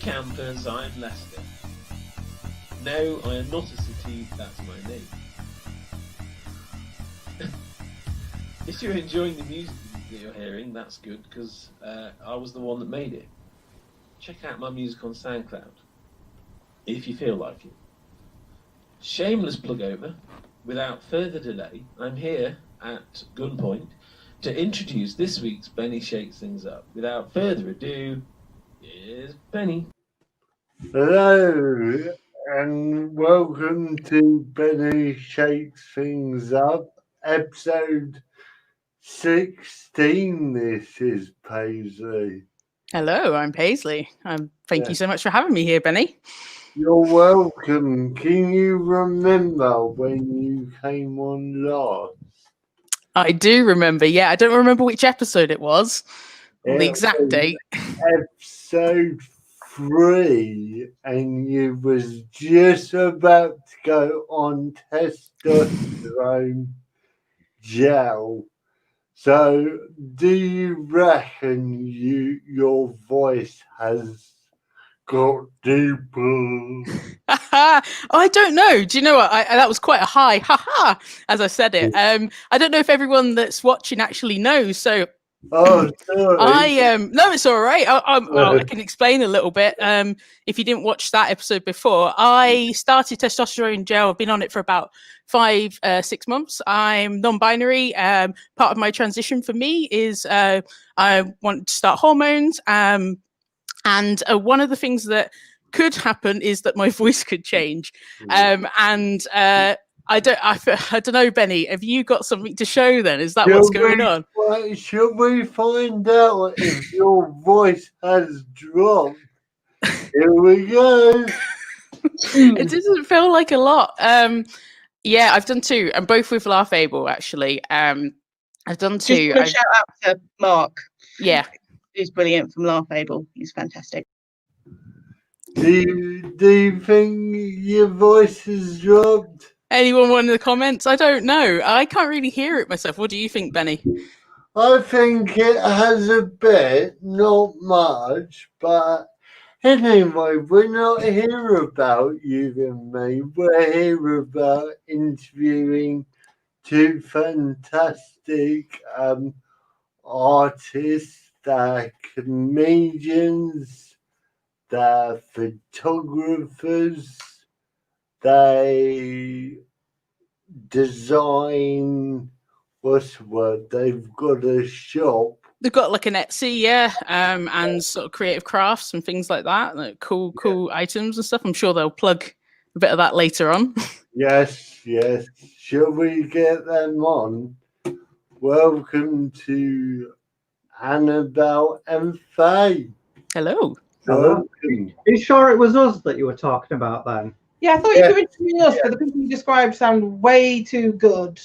campers, I'm Lester. No, I am not a city, that's my name. If you're enjoying the music that you're hearing, that's good, because I was the one that made it. Check out my music on SoundCloud, if you feel like it. Shameless plug over. Without further delay, I'm here at gunpoint to introduce this week's Benny Shakes Things Up. Without further ado, here's Benny. Hello, and welcome to Benny Shakes Things Up, episode 16. This is Paisley. Hello, I'm Paisley. Thank you so much for having me here, Benny. You're welcome. Can you remember when you came on last? I do remember, yeah. I don't remember which episode it was, or the exact date. Episode 3, and you was just about to go on testosterone gel. So, do you reckon your voice has got deeper? I don't know. Do you know what? That was quite a high ha-ha as I said it. I don't know if everyone that's watching actually knows. So oh, sorry. No, it's all right. I can explain a little bit. If you didn't watch that episode before, I started testosterone gel. I've been on it for about 5-6 months. I'm non-binary. Part of my transition for me is I want to start hormones. And one of the things that could happen is that my voice could change. I don't know, Benny, have you got something to show then? Is that what's going on? Should we find out if your voice has dropped? Here we go. It doesn't feel like a lot. Yeah, I've done 2, and both with Laugh Able, actually. I've done 2. Just shout out to Mark. Yeah. He's brilliant from Laugh Able. He's fantastic. Do you think your voice has dropped? Anyone want in the comments? I don't know. I can't really hear it myself. What do you think, Benny? I think it has a bit, not much, but anyway, we're not here about you and me. We're here about interviewing 2 fantastic artists. They're comedians, they're photographers, they design, what's the word? They've got a shop. They've got like an Etsy, yeah, and sort of creative crafts and things like that, like cool items and stuff. I'm sure they'll plug a bit of that later on. Yes. Shall we get them on? Welcome to Annabelle and Fay. Hello. Welcome. Are you sure it was us that you were talking about then? Yeah, I thought you were interviewing us, but the people you described sound way too good.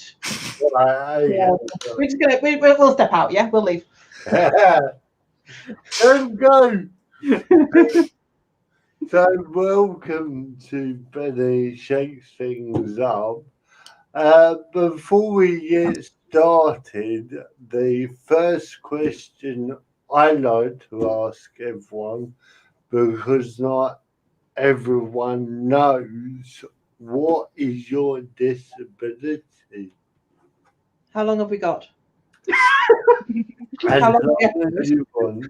We're just gonna we'll step out. Yeah, we'll leave. Don't go. So welcome to Benny Shakes Things Up. Before we get started, the first question I like to ask everyone, because not everyone knows, what is your disability? How long have we got? As How long long as you want.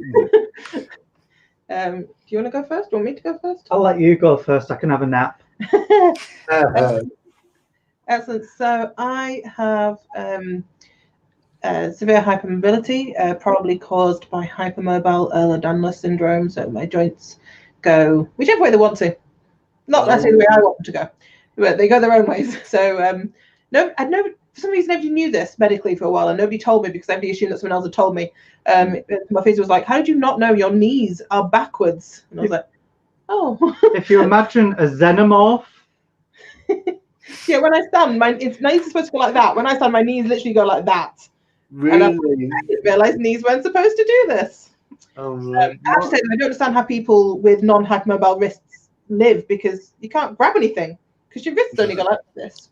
Do you want to go first? Do you want me to go first? I'll let you go first. I can have a nap. Excellent. So I have severe hypermobility, probably caused by hypermobile Ehlers-Danlos syndrome. So my joints go whichever way they want to, not necessarily the way I want them to go, but they go their own ways. So for some reason nobody knew this medically for a while, and nobody told me because everybody assumed that someone else had told me. My physio was like, "How did you not know your knees are backwards?" And I was like, "Oh." If you imagine a xenomorph. Yeah, when I stand, my knees are supposed to go like that. When I stand, my knees literally go like that. Really? And I didn't realise knees weren't supposed to do this. I have to say that I don't understand how people with non-hypermobile wrists live, because you can't grab anything because your wrists only go like this.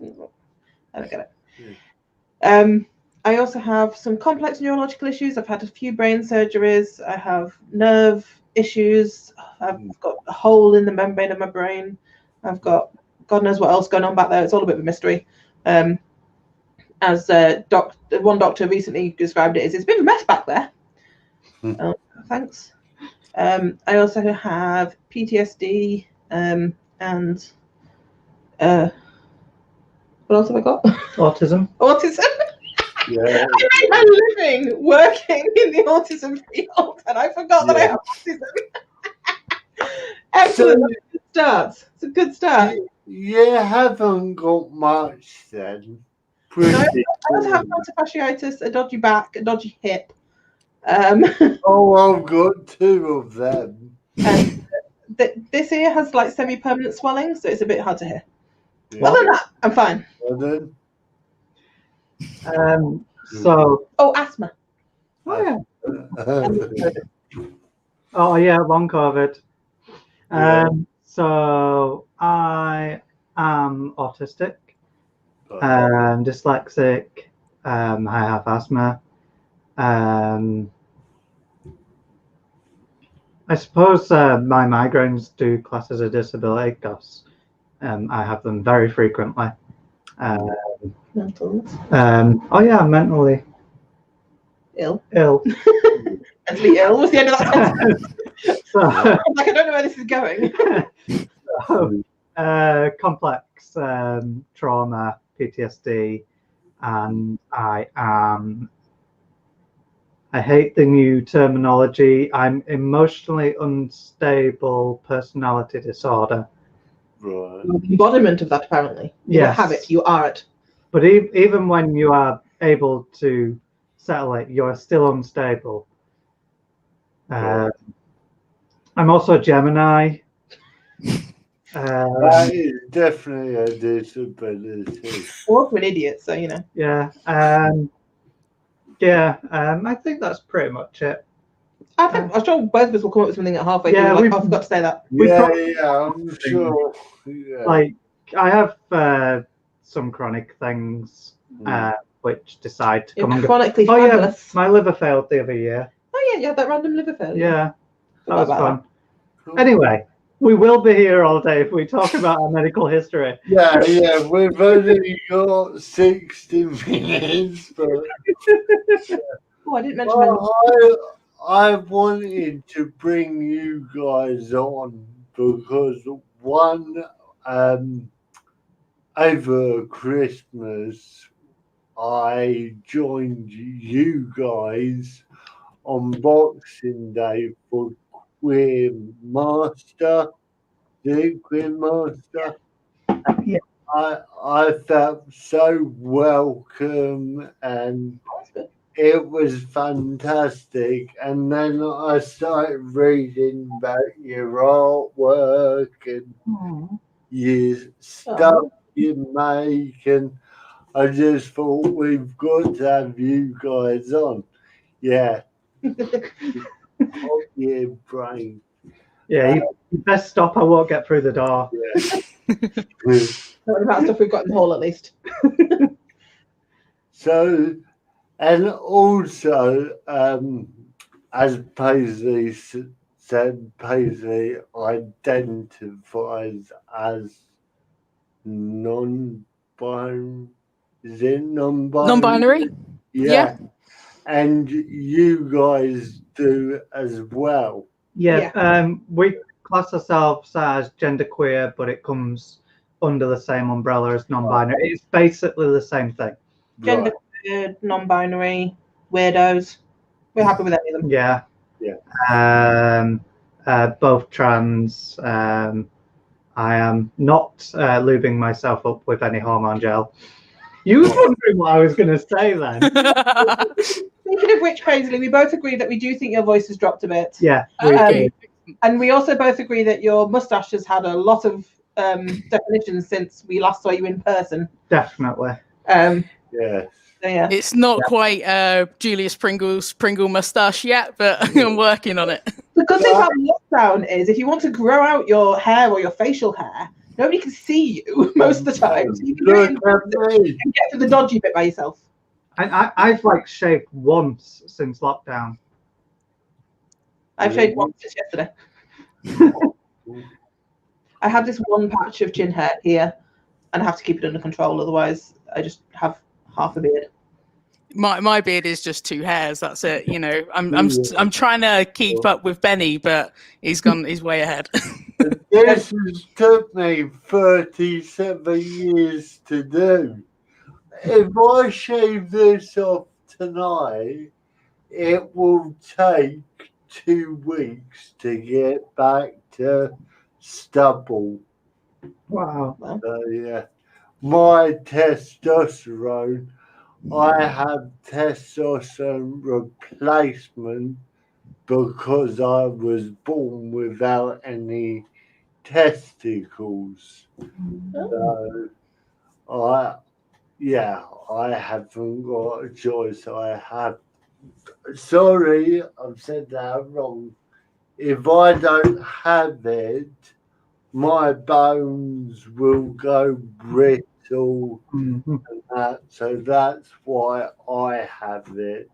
I don't get it. I also have some complex neurological issues. I've had a few brain surgeries. I have nerve issues. I've got a hole in the membrane of my brain. I've got God knows what else going on back there. It's all a bit of a mystery. As one doctor recently described it, it's a bit of a mess back there. Thanks. I also have PTSD and what else have I got? Autism. Autism. Yeah. I made my living working in the autism field, and I forgot that I have autism. Excellent. That's a good start. It's a good start. You haven't got much then. No, I also have plantar fasciitis, a dodgy back, a dodgy hip. Oh, I've got 2 of them. And this ear has like semi-permanent swelling, so it's a bit hard to hear. Yeah. Other than that, I'm fine. Well then. So. Oh, asthma. Oh yeah. Oh yeah, long COVID. So I am autistic, dyslexic. I have asthma. I suppose my migraines do class as a disability because I have them very frequently. Mental. Oh yeah, I'm mentally Ill. Mentally ill was the end of that sentence. So, I'm like, I don't know where this is going. Complex trauma, PTSD, and I hate the new terminology. I'm emotionally unstable personality disorder. Right. The embodiment of that, apparently. You don't have it, you are it. But even when you are able to settle it, you're still unstable. I'm also a Gemini. That is definitely a disability. Or I'm an idiot, so you know. Yeah. I think that's pretty much it. I'm sure both of us will come up with something at halfway through. Like, I forgot to say that. Yeah, I'm sure. Yeah. Like, I have some chronic things which decide to come and go. Chronically fabulous. My liver failed the other year. Oh yeah, you had that random liver failure. Yeah, that was fun. Cool. Anyway, we will be here all day if we talk about our medical history. Yeah, we've only got 60 minutes, but Oh, I didn't mention I wanted to bring you guys on because one, over Christmas, I joined you guys on Boxing Day for Queer Master. The Queer Master. Yeah. I felt so welcome and it was fantastic. And then I started reading about your artwork and your stuff you make, and I just thought we've got to have you guys on. Yeah. Oh, yeah, brain. Yeah, you best stop. I won't get through the door. Yeah. What about stuff we've got in the hall at least? So, and also, as Paisley said, Paisley identifies as non-binary. Is it non-binary? Non-binary? Yeah. And you guys do as well. Yeah. We class ourselves as genderqueer, but it comes under the same umbrella as non-binary. It's basically the same thing. Genderqueer, non-binary, weirdos. We're happy with any of them. Yeah. Both trans. I am not lubing myself up with any hormone gel. You was wondering what I was going to say then. Speaking of which, Paisley, we both agree that we do think your voice has dropped a bit. Yeah. And we also both agree that your mustache has had a lot of definitions since we last saw you in person. Definitely. Yes. So, yeah. It's not quite Julius Pringle mustache yet, but I'm working on it. The good thing about lockdown is if you want to grow out your hair or your facial hair, nobody can see you most of the time. So you can do it and get to the dodgy bit by yourself. I've like shaved once since lockdown. I've shaved once since yesterday. I have this one patch of chin hair here, and I have to keep it under control. Otherwise, I just have half a beard. My beard is just 2 hairs. That's it. You know, I'm trying to keep up with Benny, but he's way ahead. This has took me 37 years to do. If I shave this off tonight, it will take 2 weeks to get back to stubble. Wow. So, yeah, my testosterone, I have testosterone replacement because I was born without any testicles. So I haven't got a choice. Sorry, I've said that wrong. If I don't have it, my bones will go brittle and that. So that's why I have it.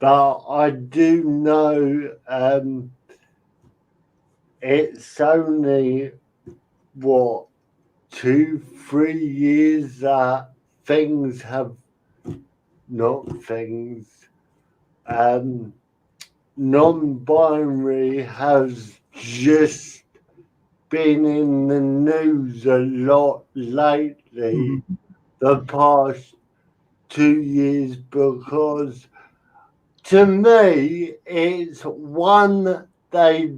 But I do know it's only 2-3 years that things have non-binary has just been in the news a lot lately, the past 2 years, because to me it's one, they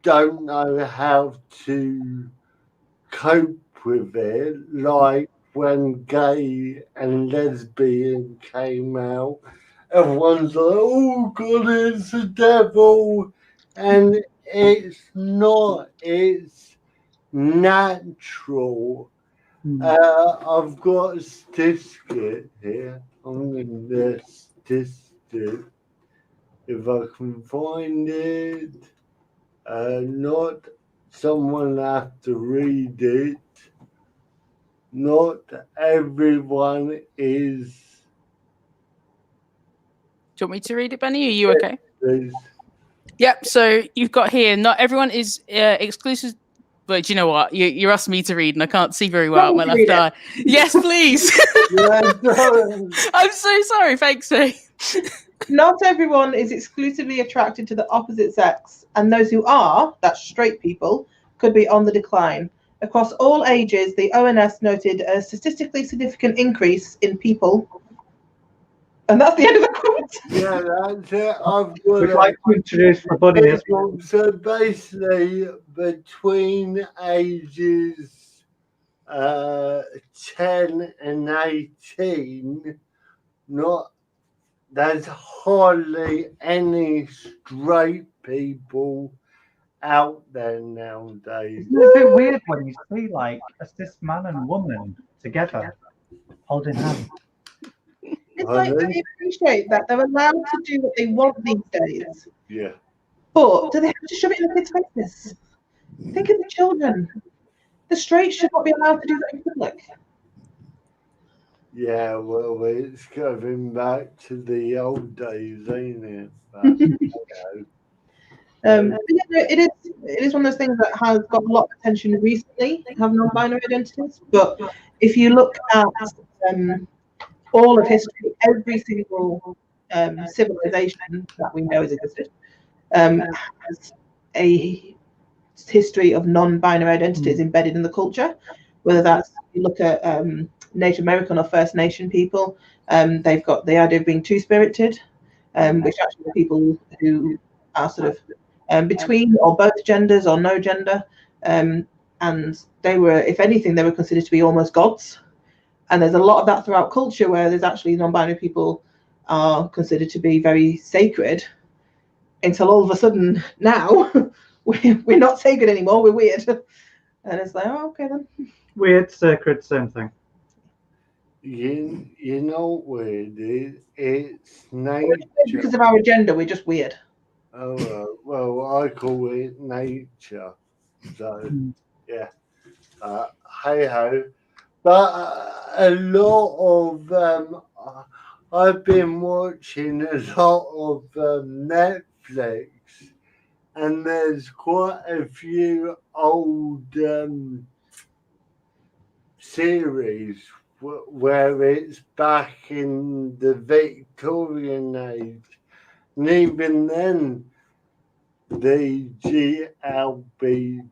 don't know how to cope with it, like when gay and lesbian came out, everyone's like, oh God, it's the devil. And it's not, it's natural. I've got a statistic here. I'm going to statistic, if I can find it. Not someone have to read it. Not everyone is. Do you want me to read it, Benny? Are you okay? Please. Yep. So you've got here, not everyone is exclusive. But do you know what? You're asking me to read, and I can't see very well. My left eye. Yes, please. I'm so sorry. Thanks, Faye. Not everyone is exclusively attracted to the opposite sex, and those who are, that's straight people, could be on the decline. Across all ages, the ONS noted a statistically significant increase in people. And that's the end of the quote. Yeah, that's it. We'd like to introduce the buddy. So basically, between ages 10 and 18, there's hardly any straight people out there nowadays. It's a bit weird when you see like a cis man and woman together holding hands. It's like they appreciate that they're allowed to do what they want these days. Yeah. But do they have to shove it in the kids' faces? Think of the children. The straight should not be allowed to do that in public. Yeah, well, it's going back to the old days, ain't it? But, it is one of those things that has got a lot of attention recently, have non-binary identities. But if you look at all of history, every single civilization that we know has existed has a history of non-binary identities embedded in the culture. Whether that's, you look at Native American or First Nation people, they've got the idea of being two-spirited, which actually are people who are sort of between or both genders or no gender, and they were, if anything, they were considered to be almost gods. And there's a lot of that throughout culture where there's actually non-binary people are considered to be very sacred, until all of a sudden now we're not sacred anymore, we're weird. And it's like, oh, okay then. Weird, sacred, same thing. You know what weird is? It's nature. Because of our agenda, we're just weird. Oh, well, I call it nature. So, yeah. Hey ho. But a lot of I've been watching a lot of Netflix, and there's quite a few old series where it's back in the Victorian age, and even then the GLB,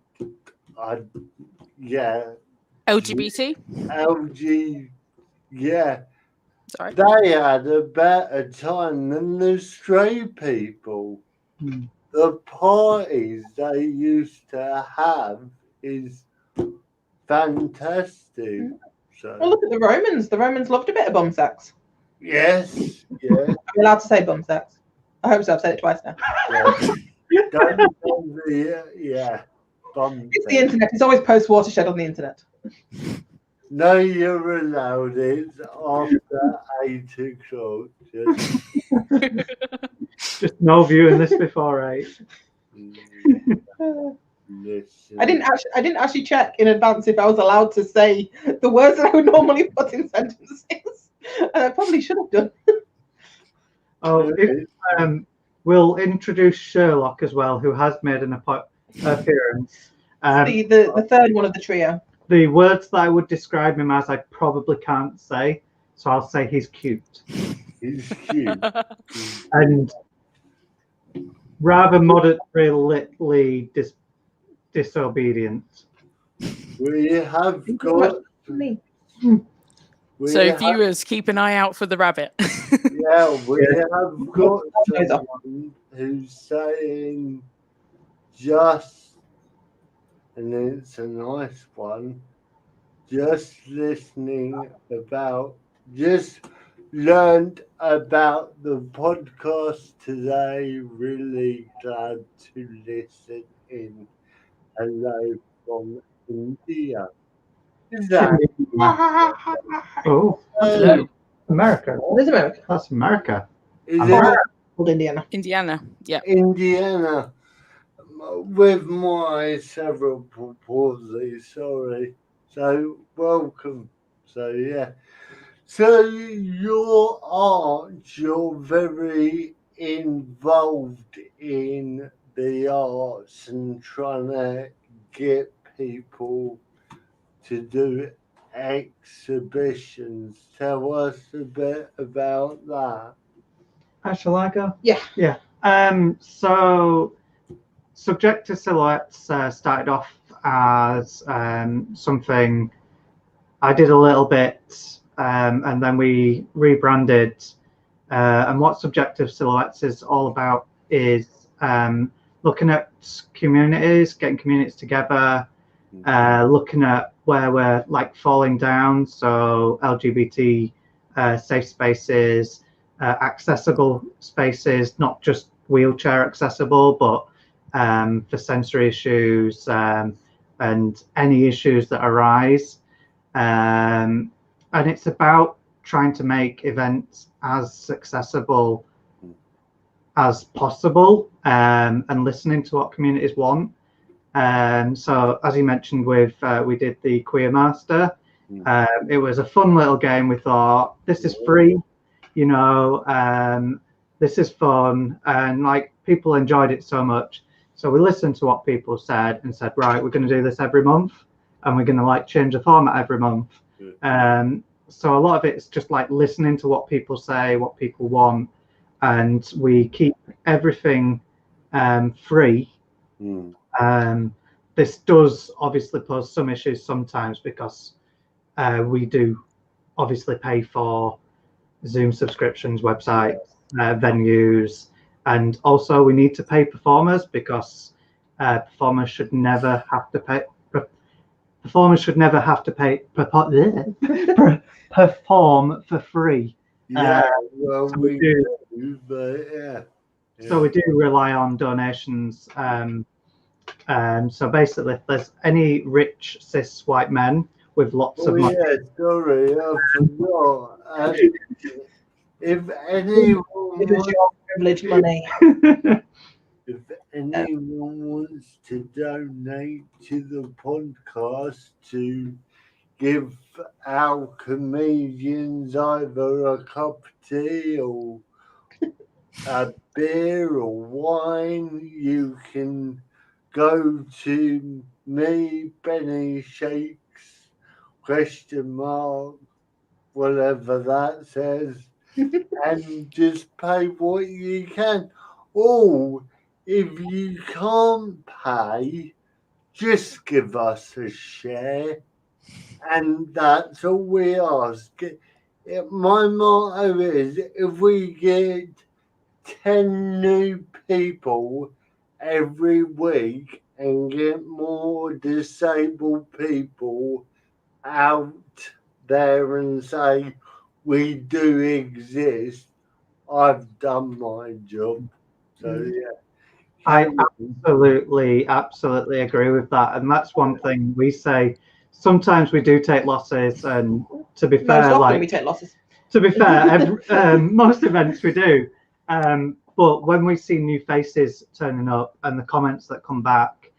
LGBT. LG, yeah, Sorry. they had a better time than the straight people. The parties they used to have is fantastic. So, Well, look at the Romans. The Romans loved a bit of bum sex. yes, yeah. I'm allowed to say bum sex. I hope so. I've said it twice now. Yeah. Bum It's the sex. internet. It's always post-watershed on the internet. No, you're allowed. It's after 8 o'clock. Just no viewing this before 8. I didn't actually check in advance if I was allowed to say the words that I would normally put in sentences, and I probably should have done. Oh, we'll introduce Sherlock as well, who has made an appearance. The third one of the trio. The words that I would describe him as, I probably can't say, so I'll say he's cute. He's cute. And rather moderately disobedient. We have got me. So viewers, keep an eye out for the rabbit. Yeah, we have got someone who's saying just, and it's a nice one, just learned about the podcast today. Really glad to listen in. Hello from India. Is that? Oh, Hello. America. What is America? That's America. Is America. Called Indiana. Indiana. Yeah. Indiana, with my cerebral palsy, sorry. So, welcome. So, yeah. So, you're very involved in the arts and trying to get people to do exhibitions. Tell us a bit about that. Shall I go? Yeah. Yeah. So Subjective Silhouettes started off as something I did a little bit, and then we rebranded. And what Subjective Silhouettes is all about is looking at communities, getting communities together, looking at where we're like falling down. So LGBT safe spaces, accessible spaces, not just wheelchair accessible, but for sensory issues and any issues that arise. And it's about trying to make events as accessible as possible and listening to what communities want. So as you mentioned, we did the Queer Master. It was a fun little game. We thought, this is free, this is fun, and like people enjoyed it so much. So we listened to what people said and said, right, we're going to do this every month, and we're going to like change the format every month. So a lot of it's just like listening to what people say, what people want, and we keep everything free. This does obviously pose some issues sometimes because we do obviously pay for Zoom subscriptions, websites, venues, and also we need to pay performers because performers should never have to pay. Performers should never have to perform for free. Yeah, well, so we do, but yeah. So we do rely on donations. So basically, if there's any rich cis white men with lots of money. Yeah, sorry, I forgot. If anyone your privilege money. If anyone wants to donate to the podcast to give our comedians either a cup of tea or a beer or wine. You can go to me, Benny Shakes, !, whatever that says, and just pay what you can. Or if you can't pay, just give us a share, and that's all we ask. My motto is, if we get 10 new people every week and get more disabled people out there and say, we do exist, I've done my job. So, yeah. I absolutely agree with that. And that's one thing we say. Sometimes we do take losses, and to be fair, we take losses. To be fair, most events we do. But when we see new faces turning up and the comments that come back,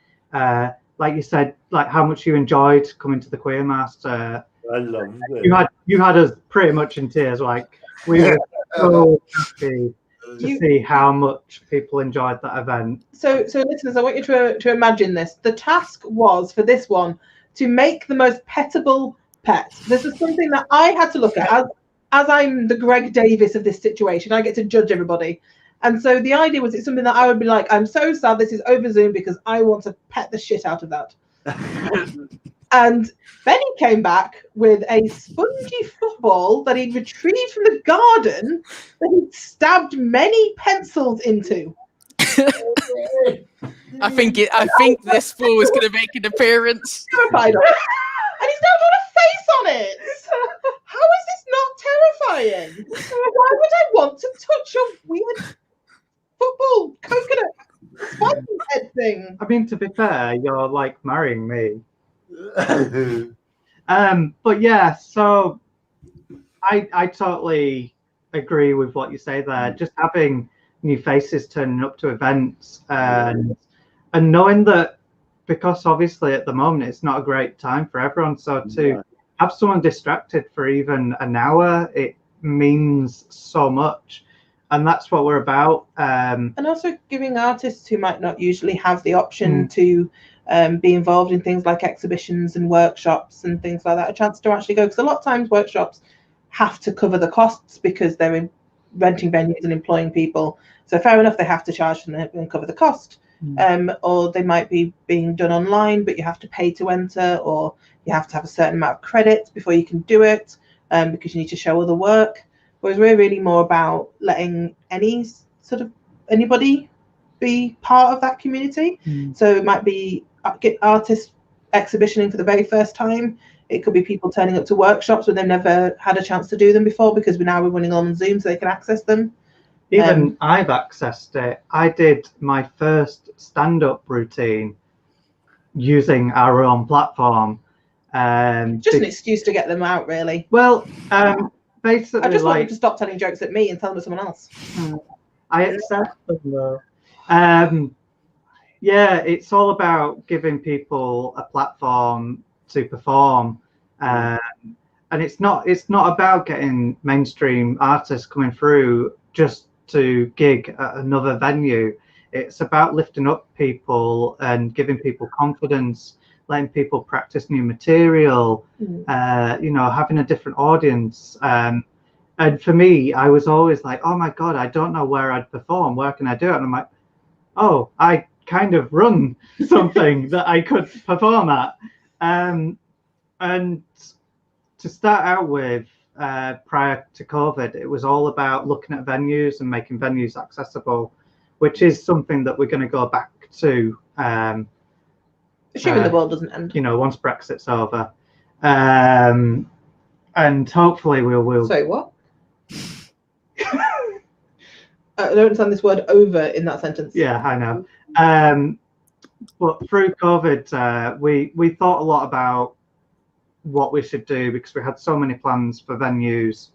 like you said, like how much you enjoyed coming to the Queer Master. I love it. You had us pretty much in tears. Like we were so happy to see how much people enjoyed that event. So listeners, I want you to imagine this. The task was for this one to make the most petable pet. This is something that I had to look at as I'm the Greg Davis of this situation. I get to judge everybody. And so the idea was, it's something that I would be like, I'm so sad this is over Zoom because I want to pet the shit out of that. And Benny came back with a spongy football that he'd retrieved from the garden that he'd stabbed many pencils into. I think this ball was going to make an appearance. Terrified of it. And he's now got a face on it. How is this not terrifying? Why would I want to touch your weird football coconut spiky head thing? I mean, to be fair, you're like marrying me. But yeah, so I totally agree with what you say there. Just having new faces turning up to events and knowing that, because obviously at the moment it's not a great time for everyone, so to have someone distracted for even an hour, it means so much. And that's what we're about. And also giving artists who might not usually have the option to be involved in things like exhibitions and workshops and things like that a chance to actually go. Because a lot of times workshops have to cover the costs because they're renting venues and employing people. So fair enough, they have to charge and cover the cost. Or they might be being done online, but you have to pay to enter, or you have to have a certain amount of credits before you can do it because you need to show other work. Whereas we're really more about letting anybody be part of that community. So it might be artists exhibitioning for the very first time. It could be people turning up to workshops where they've never had a chance to do them before because we're running on Zoom so they can access them. Even I've accessed it. I did my first stand-up routine using our own platform. Just an excuse to get them out, really. Well, basically, I just want them to stop telling jokes at me and tell them to someone else. I accept them though. Yeah, it's all about giving people a platform to perform, and it's not about getting mainstream artists coming through just to gig at another venue. It's about lifting up people and giving people confidence, letting people practice new material, having a different audience. And for me, I was always like, oh my God, I don't know where I'd perform. Where can I do it? And I'm like, oh, I kind of run something that I could perform at. And to start out with, prior to COVID, it was all about looking at venues and making venues accessible, which is something that we're going to go back to. Assuming the world doesn't end. Once Brexit's over. And hopefully we'll... Sorry, what? I don't understand this word over in that sentence. Yeah, I know. But through COVID, we thought a lot about what we should do because we had so many plans for venues.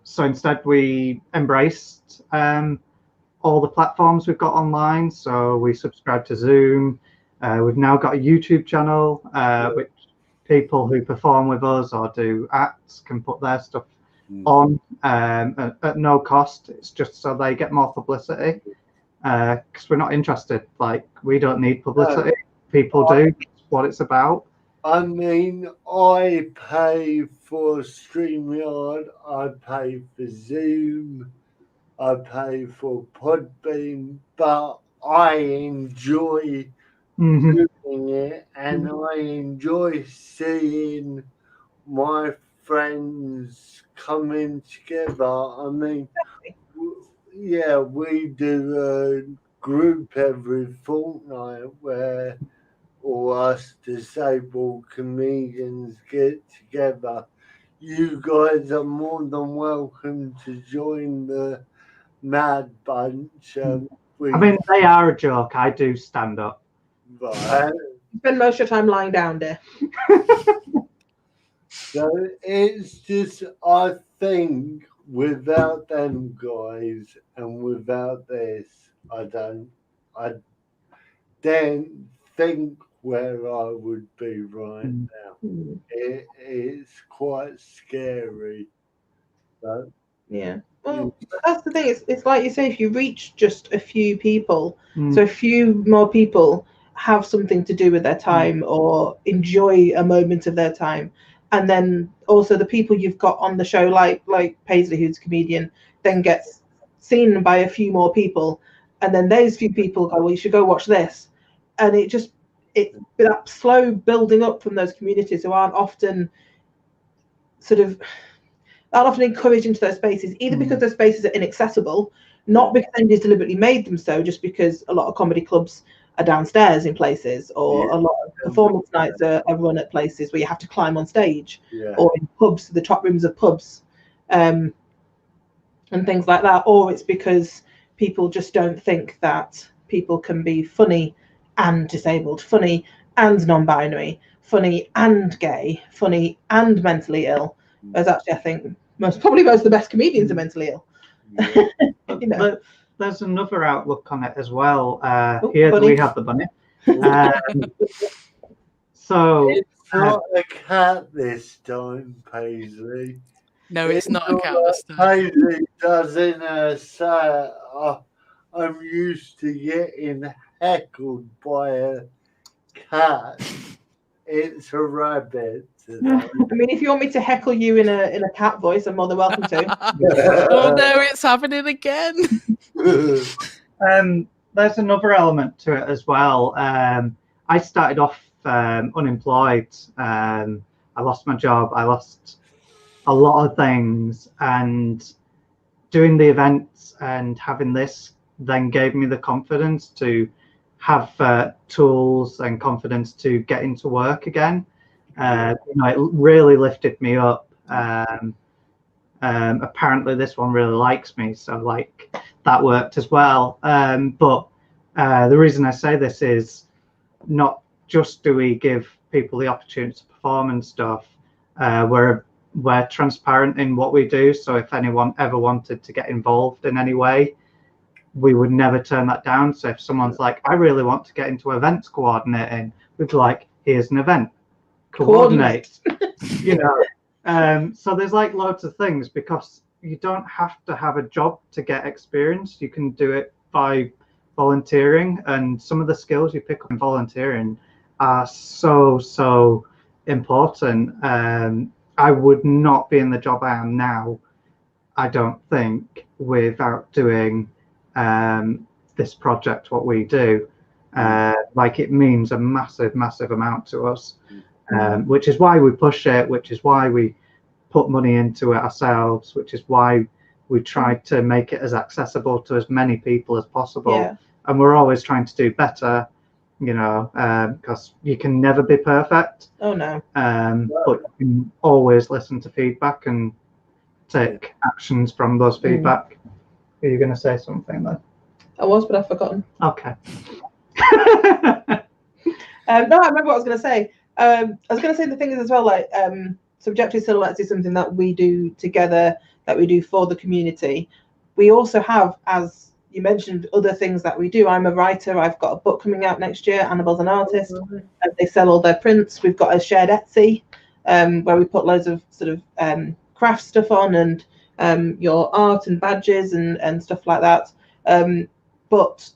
So instead we embraced all the platforms we've got online. So we subscribed to Zoom. We've now got a YouTube channel, which people who perform with us or do acts can put their stuff on at no cost. It's just so they get more publicity, because we're not interested. Like, we don't need publicity. People do. That's what it's about. I mean, I pay for StreamYard, I pay for Zoom, I pay for Podbean, but I enjoy doing it, and I enjoy seeing my friends coming together. I mean, yeah, we do a group every fortnight where all us disabled comedians get together. You guys are more than welcome to join the Mad Bunch. I mean, they are a joke. I do stand up. Right. You spend most of your time lying down, dear. So it's just, I think without them guys and without this, I don't think where I would be right now. It's quite scary. But yeah. Well, that's the thing. It's like you say, if you reach just a few people, so a few more people have something to do with their time or enjoy a moment of their time, and then also the people you've got on the show, like Paisley, who's a comedian, then gets seen by a few more people, and then those few people go, well, you should go watch this, and that slow building up from those communities who aren't often encouraged into those spaces, either because those spaces are inaccessible, not because anybody's deliberately made them so, just because a lot of comedy clubs are downstairs in places, or a lot of performance nights are run at places where you have to climb on stage, or in pubs, the top rooms of pubs, and things like that, or it's because people just don't think that people can be funny and disabled, funny and non-binary, funny and gay, funny and mentally ill. Whereas actually, I think most of the best comedians are mentally ill. You know. But there's another outlook on it as well. Here we have the bunny. So it's not a cat this time, Paisley. No, it's not a cat this time. Paisley does in her say, I'm used to getting heckled by a cat. It's a rabbit today. I mean, if you want me to heckle you in a cat voice, I'm more than welcome to. Oh no, it's happening again. There's another element to it as well. I started off unemployed. I lost my job. I lost a lot of things, and doing the events and having this then gave me the confidence to have tools and confidence to get into work again. It really lifted me up. Apparently this one really likes me, so like that worked as well. But the reason I say this is not just do we give people the opportunity to perform and stuff, we're transparent in what we do, so if anyone ever wanted to get involved in any way, we would never turn that down. So if someone's like, I really want to get into events coordinating, we'd be like, here's an event, coordinate. So there's like loads of things, because you don't have to have a job to get experience. You can do it by volunteering, and some of the skills you pick up in volunteering are so important. I would not be in the job I am now, I don't think, without doing this project, what we do. Like, it means a massive amount to us, which is why we push it, which is why we put money into it ourselves, which is why we try to make it as accessible to as many people as possible. And we're always trying to do better, because you can never be perfect. Oh no. But you can always listen to feedback and take actions from those feedback. Are you going to say something then? I was, but I've forgotten. Okay. No, I remember what I was going to say. I was going to say the thing is as well, like subjective silhouettes is something that we do together, that we do for the community. We also have, as you mentioned other things that we do. I'm a writer. I've got a book coming out next year. Annabelle's an artist. And they sell all their prints. We've got a shared Etsy where we put loads of sort of craft stuff on, and your art and badges and stuff like that. But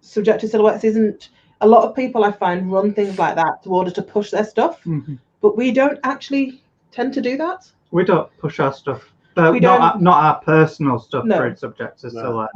Subjective Silhouettes isn't. A lot of people I find run things like that in order to push their stuff, but we don't actually tend to do that. We don't push our stuff. Not our personal stuff through Subjective Silhouettes.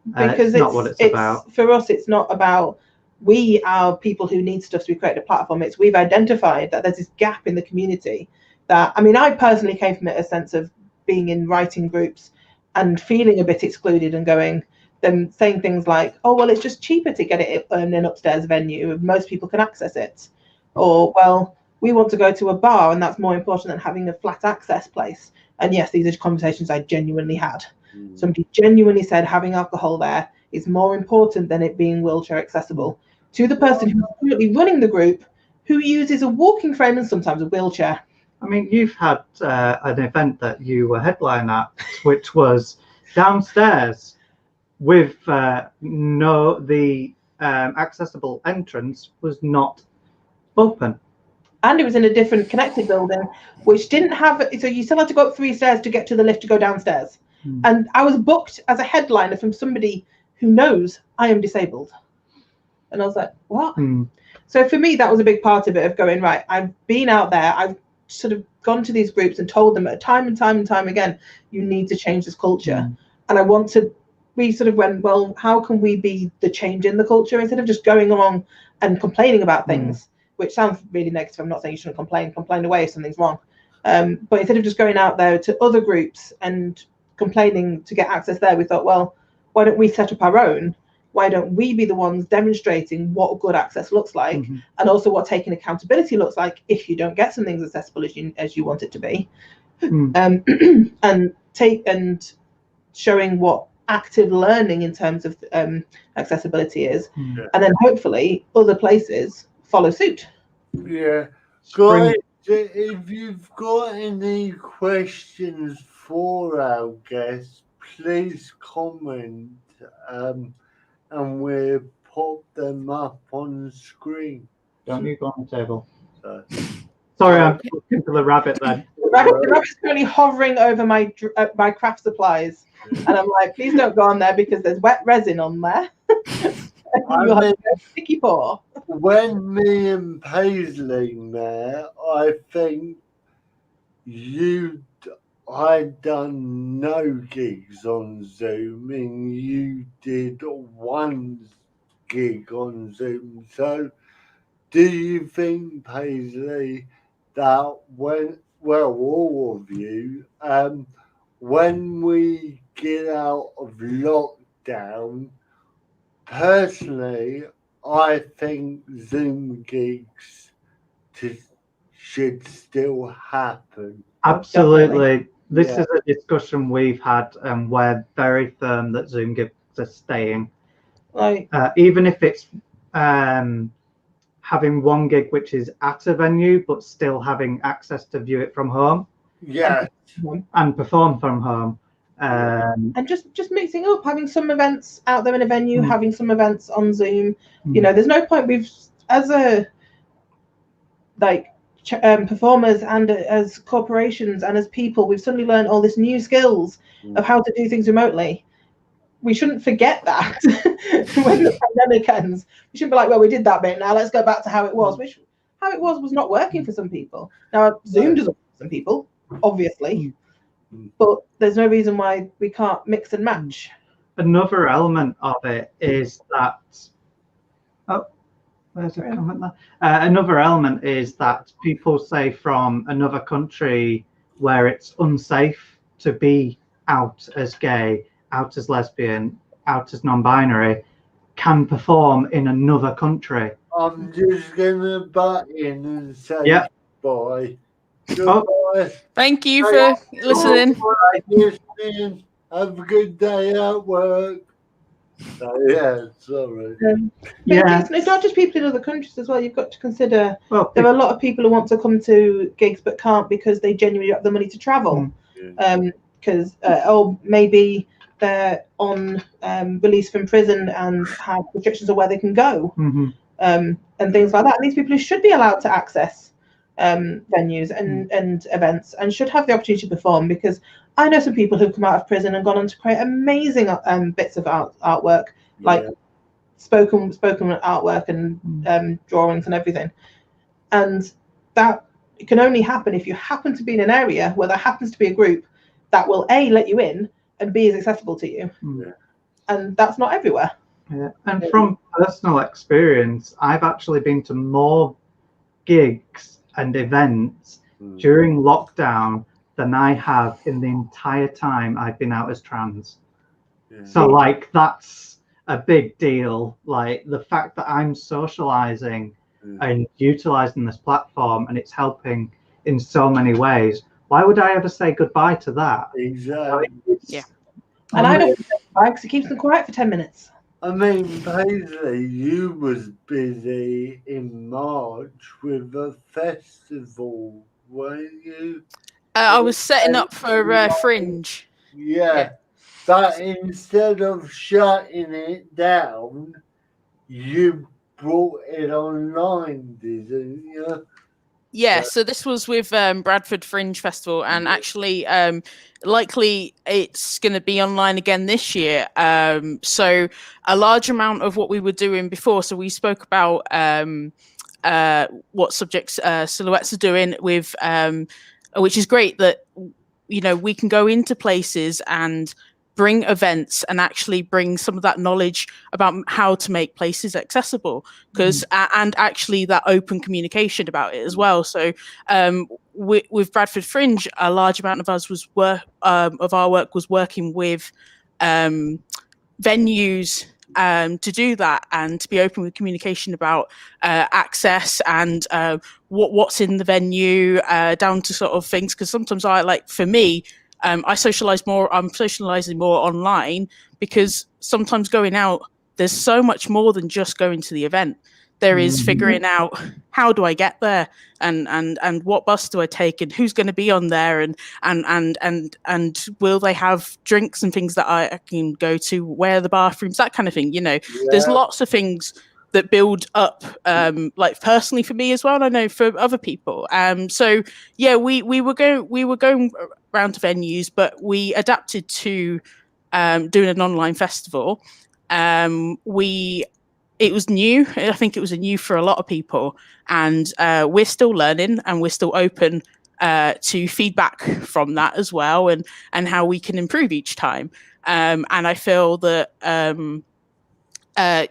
No, because it's not what it's about. For us, it's not about we are people who need stuff, so we create a platform. It's we've identified that there's this gap in the community that, I mean, I personally came from it a sense of being in writing groups and feeling a bit excluded and going, them saying things like, oh, well, it's just cheaper to get it in an upstairs venue. Most people can access it. Or, well, we want to go to a bar and that's more important than having a flat access place. And yes, these are conversations I genuinely had. Somebody genuinely said having alcohol there is more important than it being wheelchair accessible. To the person who's currently running the group, who uses a walking frame and sometimes a wheelchair. I mean, you've had an event that you were headlining at, which was downstairs with the accessible entrance was not open. And it was in a different connected building, which didn't have, so you still had to go up 3 stairs to get to the lift to go downstairs. And I was booked as a headliner from somebody who knows I am disabled. And I was like, what? So for me, that was a big part of it, of going, right, I've been out there, I've sort of gone to these groups and told them time and time again, you need to change this culture. And we sort of went, well, how can we be the change in the culture instead of just going along and complaining about things, which sounds really negative. I'm not saying you shouldn't complain away if something's wrong. But instead of just going out there to other groups and complaining to get access there, we thought, well, why don't we set up our own? Why don't we be the ones demonstrating what good access looks like, and also what taking accountability looks like if you don't get some things accessible as you want it to be, and showing what active learning in terms of accessibility is, and then hopefully other places follow suit. Yeah, guys, if you've got any questions for our guests, please comment, and we'll pop them up on the screen. Don't you go on the table? Sorry, I'm talking to the rabbit then. The rabbit's currently hovering over my craft supplies, and I'm like, please don't go on there because there's wet resin on there. You'll have a sticky paw. When me and Paisley met, I think I'd done no gigs on Zoom, and you did one gig on Zoom. So, do you think, Paisley, that all of you, when we get out of lockdown, personally, I think Zoom gigs should still happen. Absolutely. This is a discussion we've had, and we're very firm that Zoom gigs are staying. Even if it's having one gig which is at a venue, but still having access to view it from home. Yeah. And perform from home. And just mixing up, having some events out there in a venue, having some events on Zoom. You know, there's no point. As performers and as corporations and as people, we've suddenly learned all this new skills of how to do things remotely. We shouldn't forget that when the pandemic ends. We shouldn't be like, well, we did that bit, now let's go back to how it was, which how it was not working for some people. Now, Zoom doesn't work for some people, obviously, but there's no reason why we can't mix and match. Another element of it is that, where's it coming there? Another element is that people say from another country where it's unsafe to be out as gay, out as lesbian, out as non-binary, can perform in another country. I'm just gonna butt in and say bye. Goodbye. Thank you for listening. Have a good day at work. Sorry. It's not just people in other countries as well. You've got to consider there are a lot of people who want to come to gigs but can't because they genuinely have the money to travel. Because or maybe they're on release from prison and have restrictions on where they can go, and things like that. And these people should be allowed to access venues and events, and should have the opportunity to perform, because I know some people who've come out of prison and gone on to create amazing bits of artwork, like spoken artwork and drawings and everything. And that can only happen if you happen to be in an area where there happens to be a group that will A, let you in, and B, is accessible to you. And that's not everywhere. And from personal experience, I've actually been to more gigs and events during lockdown than I have in the entire time I've been out as trans. So like, that's a big deal. Like, the fact that I'm socializing and utilizing this platform, and it's helping in so many ways, why would I ever say goodbye to that? Exactly. And I don't say goodbye because it keeps them quiet for 10 minutes. I mean, Paisley, you was busy in March with a festival, weren't you? I was setting up for Fringe. Yeah, but instead of shutting it down, you brought it online, didn't you? Yeah, so this was with Bradford Fringe Festival, and actually likely it's going to be online again this year. So a large amount of what we were doing before, so we spoke about what subjects Silhouettes are doing with, which is great that, you know, we can go into places and bring events and actually bring some of that knowledge about how to make places accessible, because and actually that open communication about it as well. So with Bradford Fringe, a large amount of us was of our work was working with venues to do that, and to be open with communication about access and what's in the venue, down to sort of things, because sometimes for me, I'm socializing more online, because sometimes going out, there's so much more than just going to the event. There is figuring out, how do I get there, and what bus do I take, and who's going to be on there, and will they have drinks and things that I can go to, where are the bathrooms, that kind of thing. You know, there's lots of things that build up, like personally for me as well, and I know for other people. So yeah, we were going around to venues, but we adapted to doing an online festival. It was new. I think it was new for a lot of people, and we're still learning, and we're still open to feedback from that as well, and how we can improve each time. And I feel that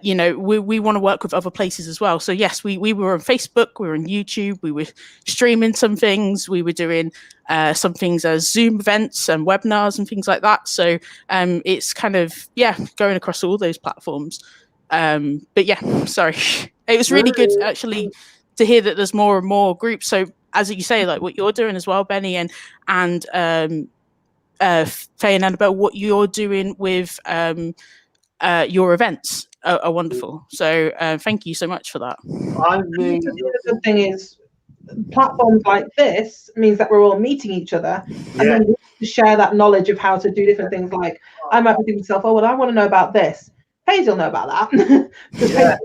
you know, we want to work with other places as well. So yes, we were on Facebook, we were on YouTube, we were streaming some things, we were doing some things as Zoom events and webinars and things like that. So it's kind of, going across all those platforms. But yeah, sorry. It was really good actually to hear that there's more and more groups. So as you say, like what you're doing as well, Benny, and Faye and Annabelle, what you're doing with your events are wonderful. So thank you so much for that. I mean, the good thing is, platforms like this means that we're all meeting each other, and then we to share that knowledge of how to do different things. Like, I might be thinking to myself, oh well, I want to know about this. Paige will know about that.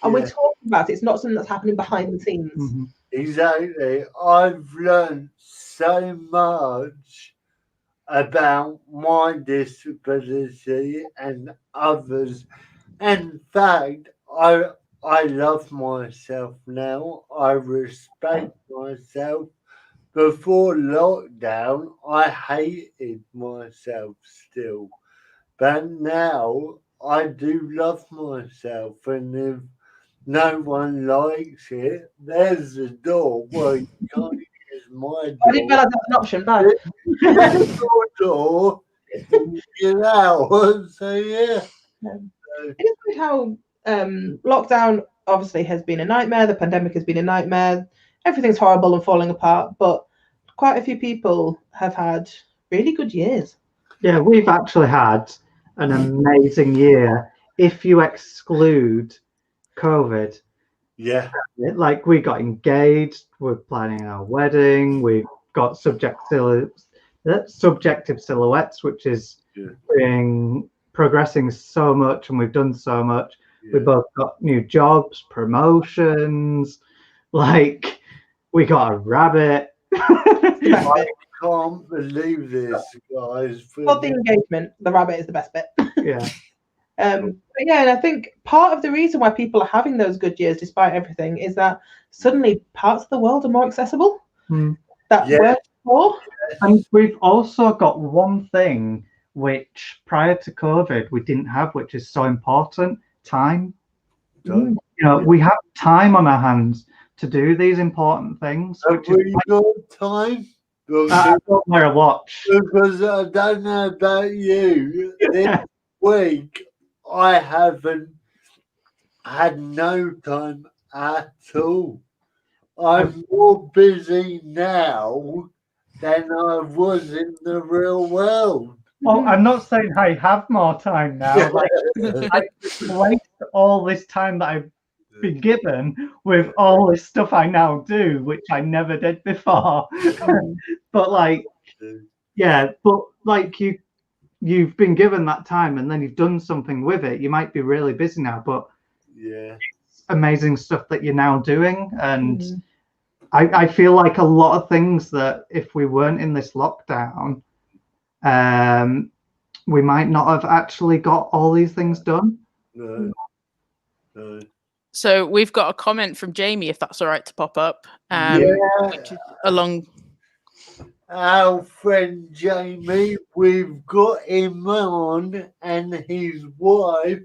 And we're talking about it. It's not something that's happening behind the scenes. Exactly. I've learned so much about my disability and others. In fact, I love myself now. I respect myself. Before lockdown, I hated myself still. But now I do love myself, and if no one likes it, there's the door. Well, you can't use my door. I didn't realise that's an option, no. Your door, get out. So yeah. It is good how lockdown obviously has been a nightmare. The pandemic has been a nightmare. Everything's horrible and falling apart, but quite a few people have had really good years. Yeah, we've actually had an amazing year if you exclude COVID. Yeah. Like, we got engaged, we're planning our wedding, we've got subjective silhouettes, which is being progressing so much, and we've done so much. We Yeah. both got new jobs, promotions, like we got a rabbit. I can't believe this, guys. Not the engagement. The rabbit is the best bit. Yeah. But yeah, and I think part of the reason why people are having those good years despite everything is that suddenly parts of the world are more accessible. That works more. And we've also got one thing which prior to COVID we didn't have, which is so important: time. You know, we have time on our hands to do these important things. Have we got time? I don't wear a watch. Because I don't know about you, this week I haven't had no time at all. I'm more busy now than I was in the real world. Well, I'm not saying I have more time now. Like, I waste all this time that I've been given with all this stuff I now do, which I never did before. But like, yeah, but like you've been given that time and then you've done something with it. You might be really busy now, but it's amazing stuff that you're now doing. And I feel like a lot of things that if we weren't in this lockdown, we might not have actually got all these things done. No. So we've got a comment from Jamie, if that's all right to pop up. Which is along. Our friend Jamie, we've got him on and his wife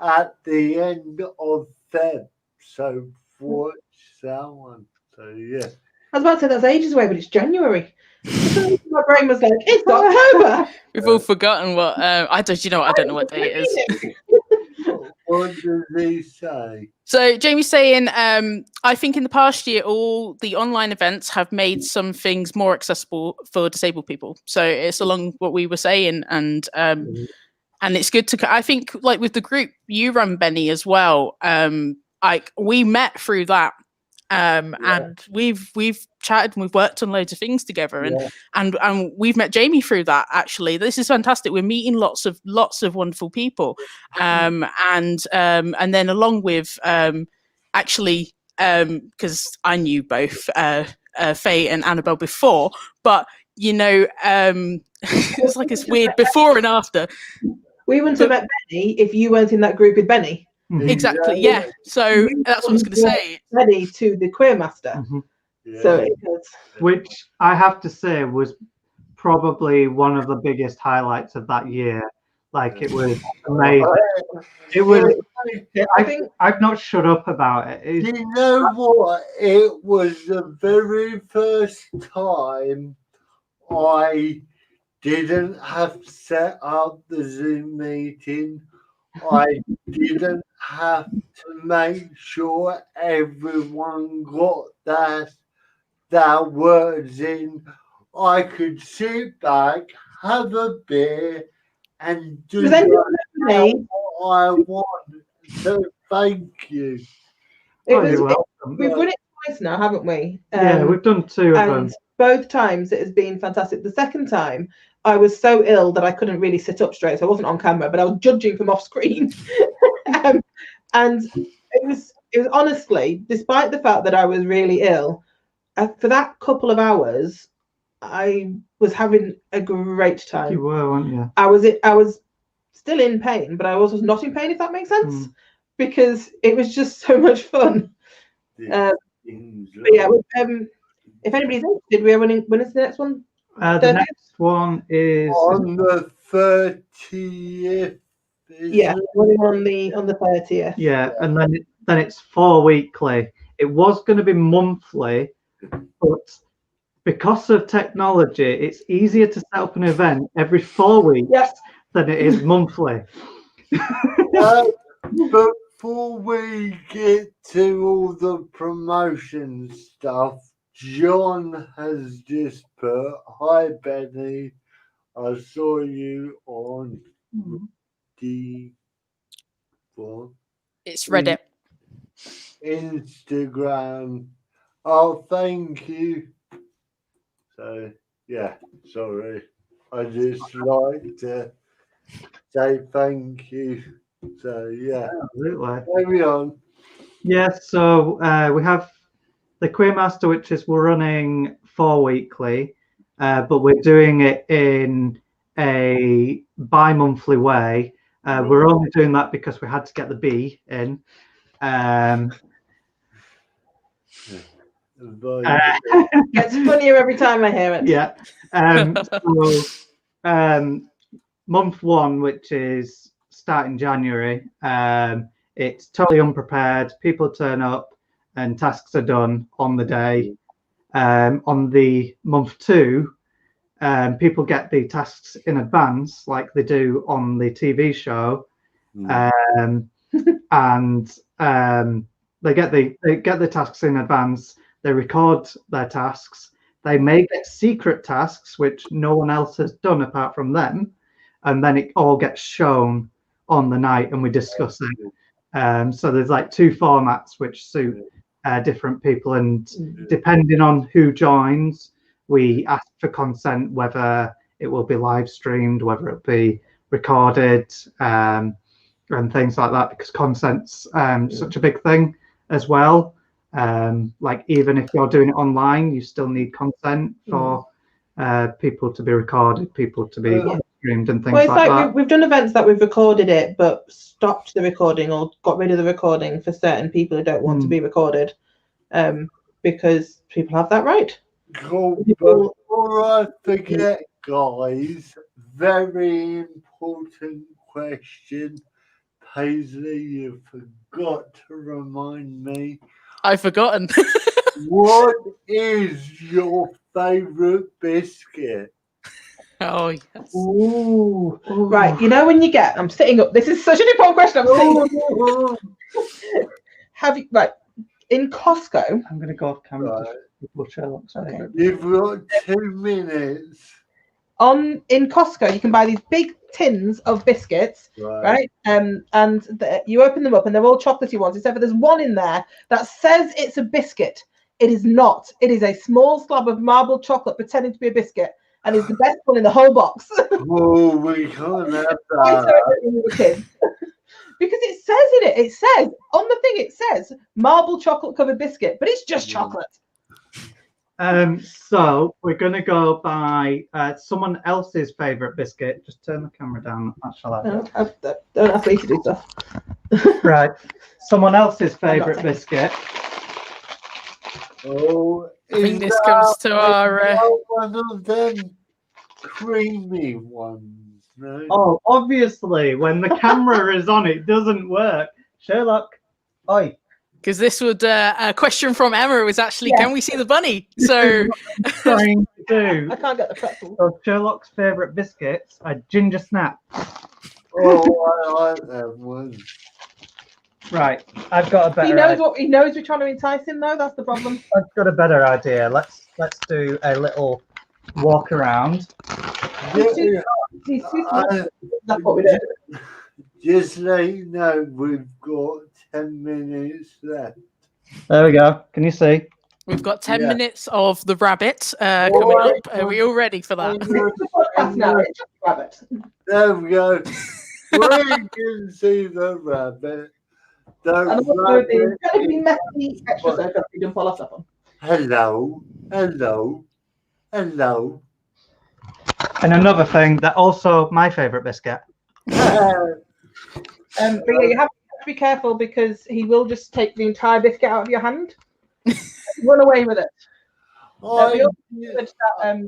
at the end of Feb. So watch that one. So yeah. I was about to say that's ages away, but it's January. My brain was like, it's October. We've all forgotten what I don't. You know what? I don't know what day it is. What does he say? So Jamie's saying, I think in the past year, all the online events have made some things more accessible for disabled people. So it's along what we were saying, and it's good to. I think like with the group you run, Benny, as well. Like we met through that. And we've chatted and we've worked on loads of things together, and we've met Jamie through that. Actually, this is fantastic. We're meeting lots of wonderful people, and then along with actually because I knew both Faye and Annabelle before, but you know it's like it's weird before and after. We wouldn't have met Benny if you weren't in that group with Benny. Exactly, yeah. So that's what I was going to say. Ready to the Queer Master. So it was. Which I have to say was probably one of the biggest highlights of that year. Like it was amazing. It was. I've not shut up about it. You know what? It was the very first time I didn't have to set up the Zoom meeting. I didn't have to make sure everyone got their words in. I could sit back, have a beer, and do what I want. So thank you. You're welcome. We've run it twice now, haven't we? Yeah, we've done 2 of them. Both times it has been fantastic. The second time, I was so ill that I couldn't really sit up straight, so I wasn't on camera, but I was judging from off screen. And it was honestly, despite the fact that I was really ill, for that couple of hours, I was having a great time. You were, weren't you? I was still in pain, but I was not in pain, if that makes sense, because it was just so much fun. But yeah, if anybody's interested, when is the next one? The next one is on the 30th. Yeah, on the 30th. Yeah, and then it's 4 weekly. It was going to be monthly, but because of technology, it's easier to set up an event every 4 weeks than it is monthly. Before we get to all the promotion stuff, John has just put, "Hi Benny, I saw you on It's Reddit. Instagram. Oh, thank you." So yeah, sorry. I just like to say thank you. So yeah, Absolutely. carry on. Yes, so we have the Queer Master, which is we're running 4 weekly, but we're doing it in a bi-monthly way. We're only doing that because we had to get the B in. Gets funnier every time I hear it. Yeah. Month 1, which is starting January, it's totally unprepared. People turn up and tasks are done on the day. On the month 2, people get the tasks in advance, like they do on the TV show, and they get the tasks in advance. They record their tasks. They may get secret tasks, which no one else has done apart from them, and then it all gets shown on the night, and we discuss it. So there's like 2 formats which suit different people, and depending on who joins, we ask for consent whether it will be live streamed, whether it be recorded, and things like that, because consent's such a big thing as well. Like even if you're doing it online, you still need consent for people to be recorded, people to be streamed, and things Well, it's like like that. we've done events that we've recorded it, but stopped the recording or got rid of the recording for certain people who don't want to be recorded, because people have that right. Cool. Before I forget, guys, very important question. Paisley, you forgot to remind me. I've forgotten. What is your favourite biscuit? Oh, yes. Ooh. Right, you know when you get, I'm sitting up, this is such an important question, I'm sitting up. Have you, right, in Costco. I'm going to go off camera. Okay. You've got 2 minutes. In Costco, you can buy these big tins of biscuits, right? And you open them up, and they're all chocolatey ones. Except for there's one in there that says it's a biscuit. It is not. It is a small slab of marbled chocolate pretending to be a biscuit, and is the best one in the whole box. Oh, we can't have that. Because it says in it. It says on the thing. It says marbled chocolate covered biscuit, but it's just chocolate. So we're going to go by someone else's favourite biscuit. Just turn the camera down. Don't ask me to do stuff. Right. Someone else's favourite biscuit. Oh, I think this comes to our... one of them creamy ones, no? Oh, obviously, when the camera is on, it doesn't work. Sherlock, oi. Because this would a question from Emma was actually, can we see the bunny? So trying to do. I can't get the pretzel. So Sherlock's favourite biscuits are ginger snap. Oh, I like that one. Right, I've got a better. He knows we're trying to entice him, though. That's the problem. I've got a better idea. Let's do a little walk around. He's too smart. That's what we do. Just let you know, we've got 10 minutes left. There we go. Can you see? we've got 10 minutes of the rabbit coming up. Are we all ready for that? There we go. We can see the rabbit. Hello, hello, hello. And another thing, that also my favourite biscuit. But yeah, you have to be careful because he will just take the entire biscuit out of your hand. Run away with it.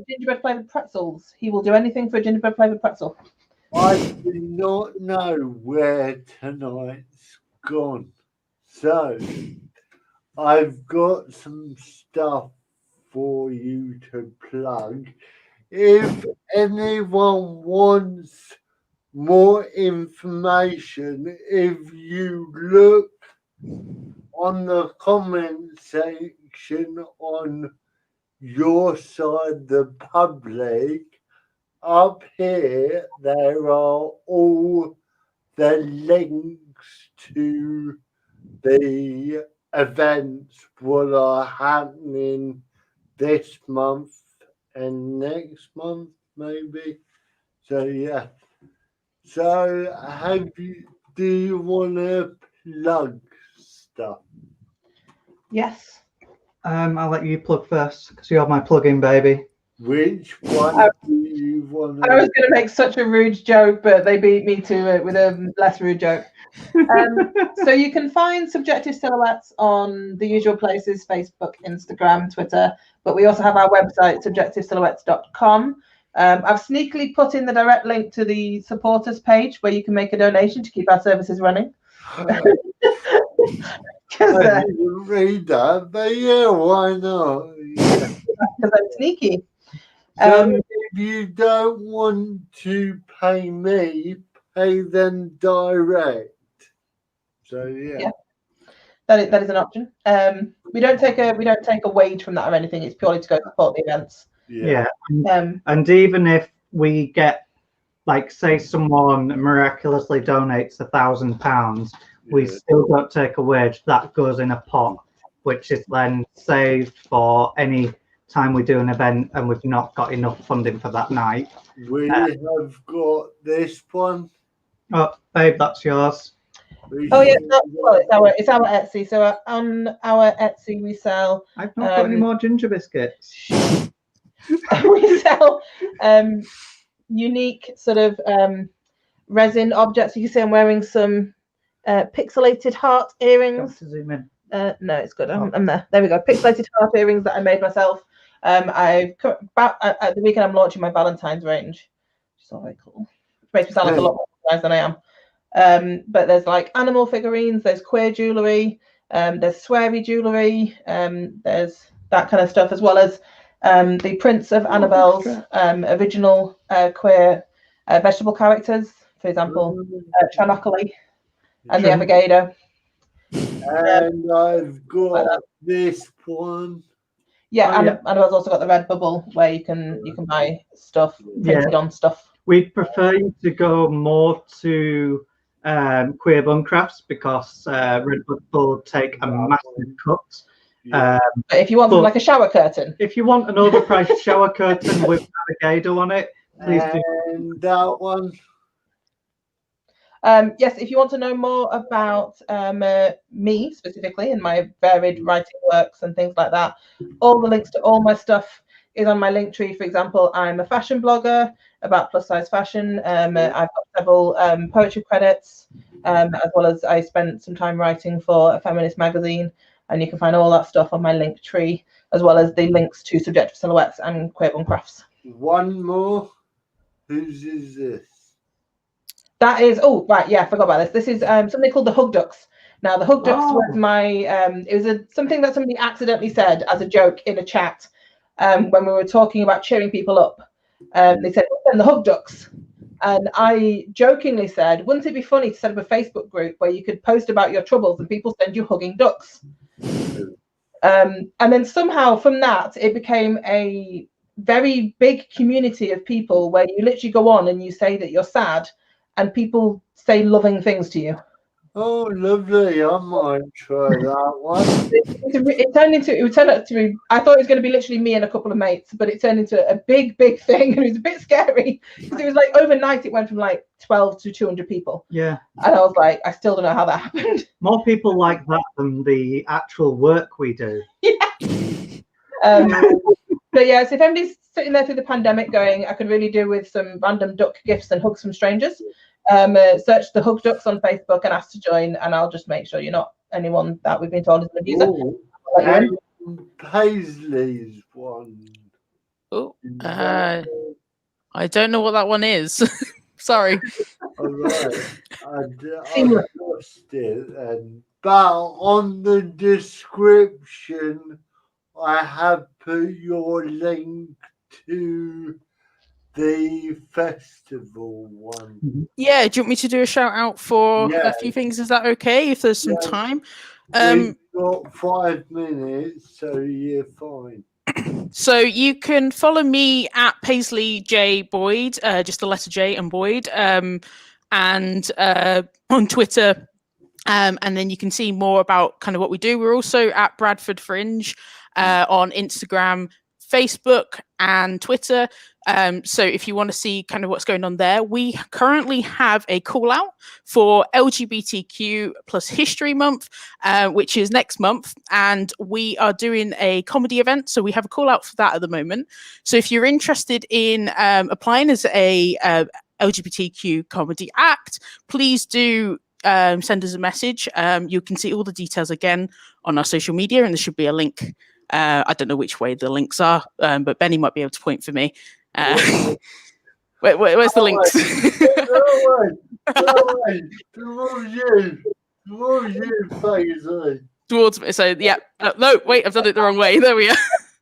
Gingerbread flavoured pretzels. He will do anything for a gingerbread flavoured pretzel. I do not know where tonight's gone. So, I've got some stuff for you to plug. If anyone wants more information, if you look on the comment section on your side, the public, up here, there are all the links to the events what are happening this month and next month, maybe. So yeah. So do you want to plug stuff? Yes. I'll let you plug first because you're my plug-in baby. Which one do you want I was going to make such a rude joke, but they beat me to it with a less rude joke. So you can find Subjective Silhouettes on the usual places: Facebook, Instagram, Twitter. But we also have our website, subjectivesilhouettes.com. I've sneakily put in the direct link to the supporters page where you can make a donation to keep our services running. I didn't read that, but yeah, why not? Yeah. Because I'm sneaky. So if you don't want to pay me, pay them direct. So yeah. That is an option. We don't take a wage from that or anything. It's purely to go support the events. Yeah. And even if we get, like, say someone miraculously donates £1,000, we still don't take a wage. That goes in a pot, which is then saved for any time we do an event and we've not got enough funding for that night. We have got this one. Oh, babe, that's yours. Oh yeah, it's our Etsy. So on our Etsy we sell. I've not got any more ginger biscuits. We sell unique sort of resin objects. You can see I'm wearing some pixelated heart earrings. To zoom in. No, it's good. I'm there. There we go. Pixelated heart earrings that I made myself. At the weekend I'm launching my Valentine's range. So very cool. It makes me sound like a lot more organized than I am. But there's like animal figurines, there's queer jewellery, there's sweary jewellery, there's that kind of stuff, as well as the prints of Annabell's original queer vegetable characters, for example, Tranoculi and the Avogado. And I've got this one. Yeah, Annabell's also got the red bubble where you can buy stuff printed on stuff. We'd prefer you to go more to Queer Bun Crafts because Red Bubble take a massive cut. But if you want like a shower curtain, if you want an overpriced shower curtain with Avogado on it, please do. And that one. Yes, if you want to know more about me specifically and my varied writing works and things like that, all the links to all my stuff is on my link tree. For example, I'm a fashion blogger about plus size fashion. I've got several poetry credits, as well as I spent some time writing for a feminist magazine, and you can find all that stuff on my link tree, as well as the links to Subjective Silhouettes and Queer Bun Crafts. One more. Whose is this? That is, oh, right, yeah, I forgot about this. This is something called the Hug Ducks. Now, the Hug Ducks was my, it was something that somebody accidentally said as a joke in a chat when we were talking about cheering people up. They said, "And the Hug Ducks." And I jokingly said, wouldn't it be funny to set up a Facebook group where you could post about your troubles and people send you hugging ducks? And then somehow from that, it became a very big community of people where you literally go on and you say that you're sad and people say loving things to you. Oh, lovely. I might try that one. It turned out to be, I thought it was going to be literally me and a couple of mates, but it turned into a big thing, and it was a bit scary because it was like overnight it went from like 12 to 200 people. Yeah. And I was like, I still don't know how that happened. More people like that than the actual work we do. Yeah. But yeah, so if anybody's sitting there through the pandemic going, I could really do with some random duck gifts and hugs from strangers, search the Hug Ducks on Facebook and ask to join, and I'll just make sure you're not anyone that we've been told is an abuser. And Paisley's one. Oh, I don't know what that one is. Sorry. All right. I lost it. But on the description, I have put your link to the festival one. Yeah, do you want me to do a shout out for a few things? Is that okay if there's some time? We've got 5 minutes, so you're fine. So you can follow me at Paisley J Boyd, just the letter J and Boyd, and on Twitter. And then you can see more about kind of what we do. We're also at Bradford Fringe on Instagram, Facebook and Twitter. So if you want to see kind of what's going on there, we currently have a call out for LGBTQ plus History Month, which is next month. And we are doing a comedy event. So we have a call out for that at the moment. So if you're interested in applying as a LGBTQ comedy act, please do send us a message. You can see all the details again on our social media, and there should be a link. I don't know which way the links are, but Benny might be able to point for me. Where's the links? Towards me. So yeah. No, wait, I've done it the wrong way. There we are.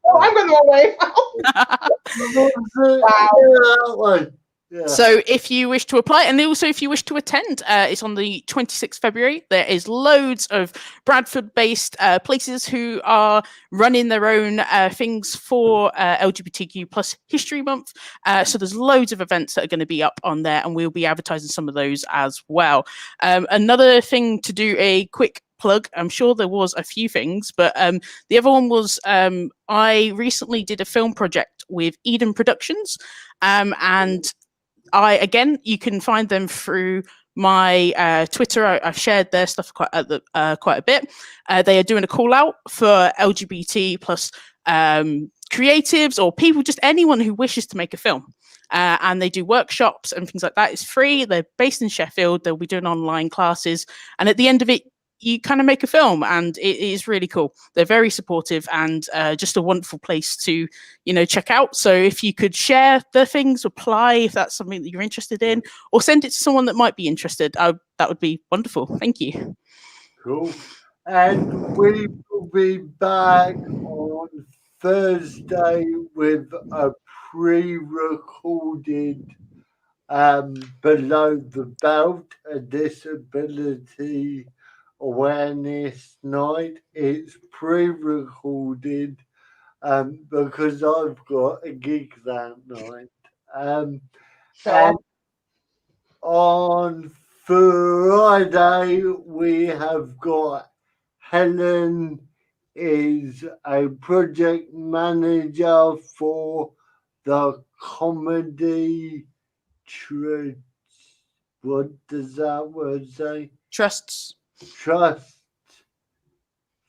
Oh, I'm going the wrong way. Wow. Yeah. So if you wish to apply, and also if you wish to attend, it's on the 26th February. There is loads of Bradford-based places who are running their own things for LGBTQ plus History Month. So there's loads of events that are going to be up on there, and we'll be advertising some of those as well. Another thing to do a quick plug, I'm sure there was a few things, but the other one was I recently did a film project with Eden Productions, and you can find them through my Twitter. I've shared their stuff quite a bit. They are doing a call out for LGBT plus creatives or people, just anyone who wishes to make a film. And they do workshops and things like that. It's free. They're based in Sheffield. They'll be doing online classes. And at the end of it, you kind of make a film, and it is really cool. They're very supportive and just a wonderful place to, check out. So if you could share the things, apply if that's something that you're interested in, or send it to someone that might be interested, that would be wonderful. Thank you. Cool. And we will be back on Thursday with a pre-recorded Below the Belt, a disability awareness night. It's pre-recorded because I've got a gig that night. And on Friday we have got Helen is a project manager for the comedy what does that word say? Trust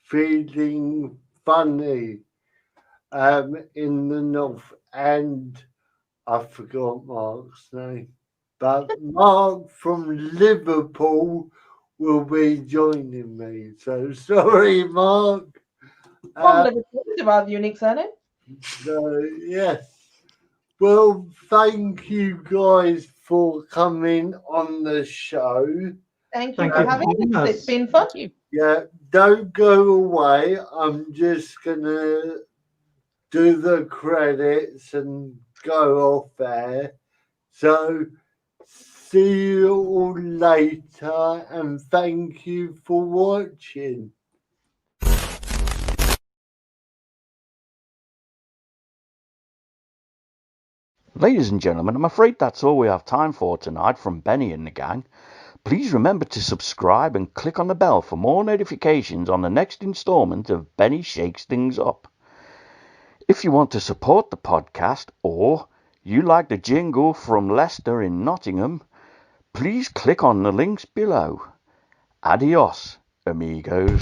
Feeling Funny in the North, and I forgot Mark's name, but Mark from Liverpool will be joining me. So sorry, Mark. From Liverpool, it's about the unique surname. So yes. Well, thank you guys for coming on the show. Thank you for having us. It's been fun. Yeah, don't go away. I'm just going to do the credits and go off there. So, see you all later, and thank you for watching. Ladies and gentlemen, I'm afraid that's all we have time for tonight from Benny and the gang. Please remember to subscribe and click on the bell for more notifications on the next instalment of Benny Shakes Things Up. If you want to support the podcast, or you like the jingle from Leicester in Nottingham, please click on the links below. Adios, amigos.